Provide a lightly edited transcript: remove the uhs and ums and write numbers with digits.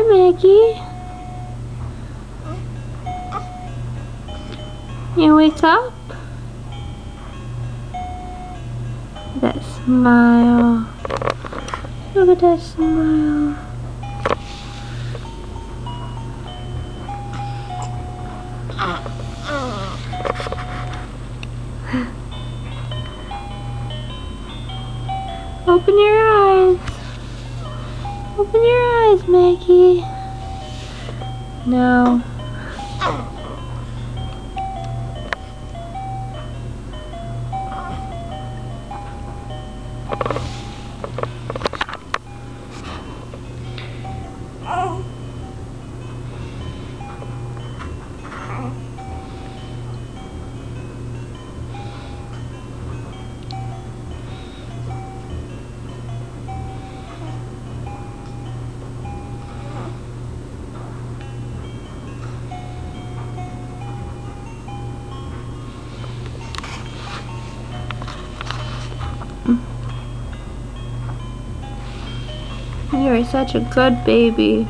Maggie. You wake up? That smile. Look at that smile. Open your eyes. Open your eyes, Maggie. No. You're such a good baby.